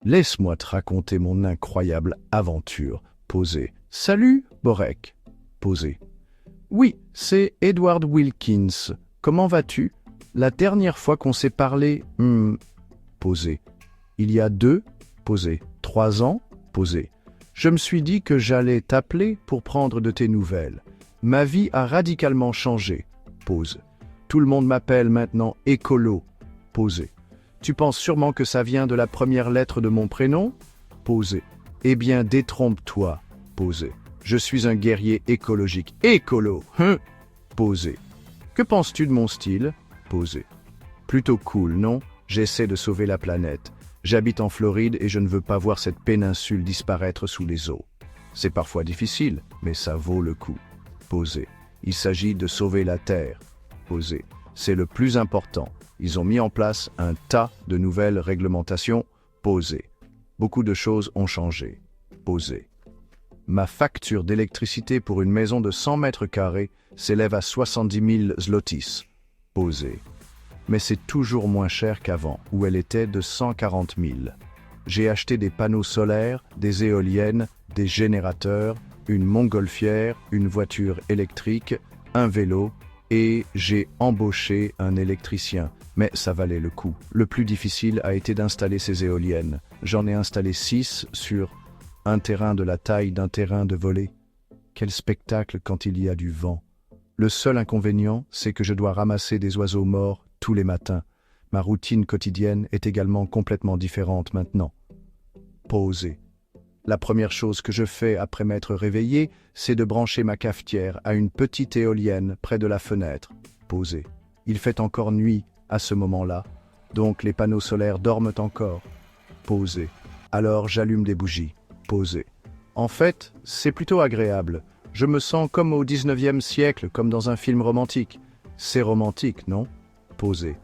Laisse-moi te raconter mon incroyable aventure. Posé. Salut, Borek. Posé. Oui, c'est Edward Wilkins. Comment vas-tu? La dernière fois qu'on s'est parlé... Posé. Il y a 2, posé. 3 ans, posé. Je me suis dit que j'allais t'appeler pour prendre de tes nouvelles. Ma vie a radicalement changé. Pause. Tout le monde m'appelle maintenant écolo. Posé. Tu penses sûrement que ça vient de la première lettre de mon prénom? Posé. Eh bien, détrompe-toi. Posé. Je suis un guerrier écologique. Écolo. Posé. Que penses-tu de mon style? Posé. Plutôt cool, non? J'essaie de sauver la planète. J'habite en Floride et je ne veux pas voir cette péninsule disparaître sous les eaux. C'est parfois difficile, mais ça vaut le coup. Posé. Il s'agit de sauver la Terre. Posé. C'est le plus important. Ils ont mis en place un tas de nouvelles réglementations. Posé. Beaucoup de choses ont changé. Posé. Ma facture d'électricité pour une maison de 100 mètres carrés s'élève à 70 000 zlotys. Posé. Mais c'est toujours moins cher qu'avant, où elle était de 140 000. J'ai acheté des panneaux solaires, des éoliennes, des générateurs, une montgolfière, une voiture électrique, un vélo, et j'ai embauché un électricien. Mais ça valait le coup. Le plus difficile a été d'installer ces éoliennes. J'en ai installé 6 sur un terrain de la taille d'un terrain de volley. Quel spectacle quand il y a du vent. Le seul inconvénient, c'est que je dois ramasser des oiseaux morts tous les matins. Ma routine quotidienne est également complètement différente maintenant. Posé. La première chose que je fais après m'être réveillé, c'est de brancher ma cafetière à une petite éolienne près de la fenêtre. Posé. Il fait encore nuit à ce moment-là, donc les panneaux solaires dorment encore. Posé. Alors j'allume des bougies. Posé. En fait, c'est plutôt agréable. Je me sens comme au 19e siècle, comme dans un film romantique. C'est romantique, non? Posé.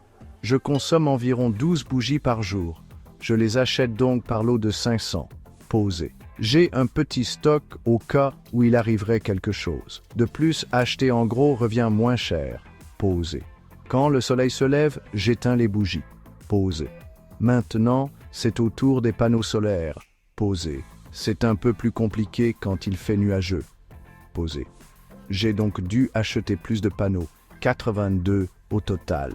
Je consomme environ 12 bougies par jour. Je les achète donc par lot de 500. Posé. J'ai un petit stock au cas où il arriverait quelque chose. De plus, acheter en gros revient moins cher. Posé. Quand le soleil se lève, j'éteins les bougies. Posé. Maintenant, c'est au tour des panneaux solaires. Posé. C'est un peu plus compliqué quand il fait nuageux. Posé. J'ai donc dû acheter plus de panneaux. 82 au total.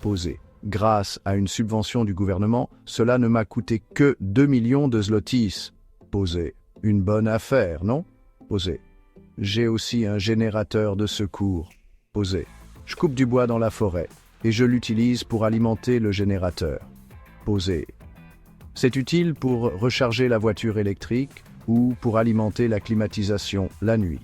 Posé. Grâce à une subvention du gouvernement, cela ne m'a coûté que 2 millions de zlotys. Posé. Une bonne affaire, non? Posé. J'ai aussi un générateur de secours. Posé. Je coupe du bois dans la forêt et je l'utilise pour alimenter le générateur. Posé. C'est utile pour recharger la voiture électrique ou pour alimenter la climatisation la nuit.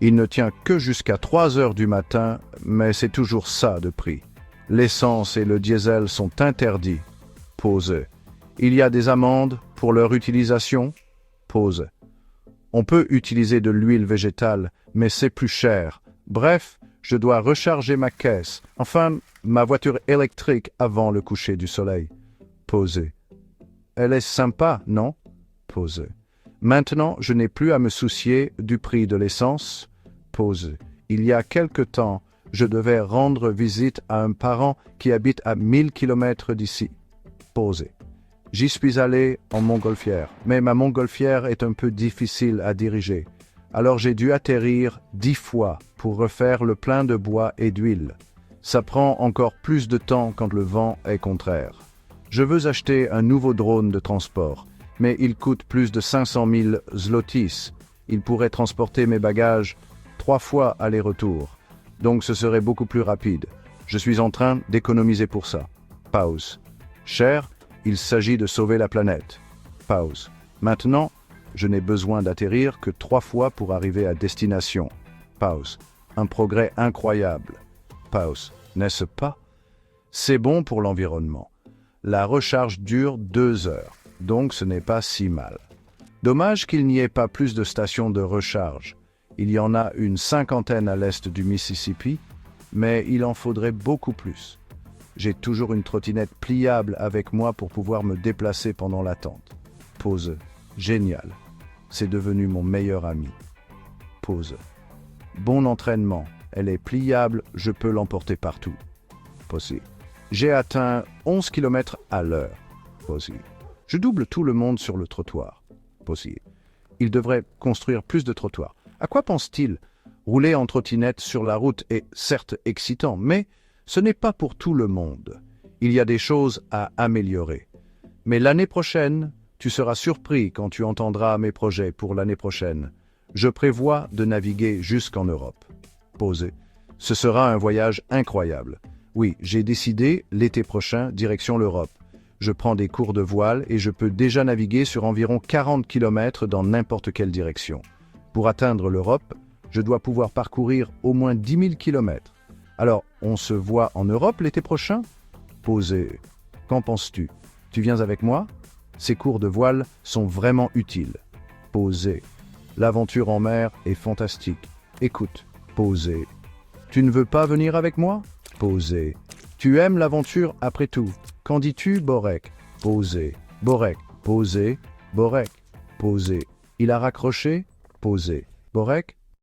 Il ne tient que jusqu'à 3 heures du matin, mais c'est toujours ça de prix. L'essence et le diesel sont interdits. Posé. Il y a des amendes pour leur utilisation. Posé. On peut utiliser de l'huile végétale, mais c'est plus cher. Bref, je dois recharger ma caisse, enfin ma voiture électrique avant le coucher du soleil. Posé. Elle est sympa, non? Posé. Maintenant, je n'ai plus à me soucier du prix de l'essence. Posé. Il y a quelque temps, je devais rendre visite à un parent qui habite à 1000 km d'ici. Posé. J'y suis allé en montgolfière, mais ma montgolfière est un peu difficile à diriger. Alors j'ai dû atterrir 10 fois pour refaire le plein de bois et d'huile. Ça prend encore plus de temps quand le vent est contraire. Je veux acheter un nouveau drone de transport, mais il coûte plus de 500 000 zlotys. Il pourrait transporter mes bagages 3 fois aller-retour. Donc ce serait beaucoup plus rapide. Je suis en train d'économiser pour ça. Pause. Cher, il s'agit de sauver la planète. Pause. Maintenant, je n'ai besoin d'atterrir que 3 fois pour arriver à destination. Pause. Un progrès incroyable. Pause. N'est-ce pas? C'est bon pour l'environnement. La recharge dure 2 heures, donc ce n'est pas si mal. Dommage qu'il n'y ait pas plus de stations de recharge. Il y en a une 50aine à l'est du Mississippi, mais il en faudrait beaucoup plus. J'ai toujours une trottinette pliable avec moi pour pouvoir me déplacer pendant l'attente. Pause. Génial. C'est devenu mon meilleur ami. Pause. Bon entraînement. Elle est pliable, je peux l'emporter partout. Possible. J'ai atteint 11 km à l'heure. Possible. Je double tout le monde sur le trottoir. Posé. Il devrait construire plus de trottoirs. À quoi pense-t-il? Rouler en trottinette sur la route est certes excitant, mais ce n'est pas pour tout le monde. Il y a des choses à améliorer. Mais l'année prochaine, tu seras surpris quand tu entendras mes projets pour l'année prochaine. Je prévois de naviguer jusqu'en Europe. Posé. Ce sera un voyage incroyable. Oui, j'ai décidé, l'été prochain, direction l'Europe. Je prends des cours de voile et je peux déjà naviguer sur environ 40 km dans n'importe quelle direction. Pour atteindre l'Europe, je dois pouvoir parcourir au moins 10 000 km. Alors, on se voit en Europe l'été prochain? Posé. Qu'en penses-tu? Tu viens avec moi? Ces cours de voile sont vraiment utiles. Posé. L'aventure en mer est fantastique. Écoute. Posé. Tu ne veux pas venir avec moi? Posé. Tu aimes l'aventure après tout. Qu'en dis-tu, Borek? Posé. Borek. Posé. Borek. Posé. Il a raccroché? Posé. Borek?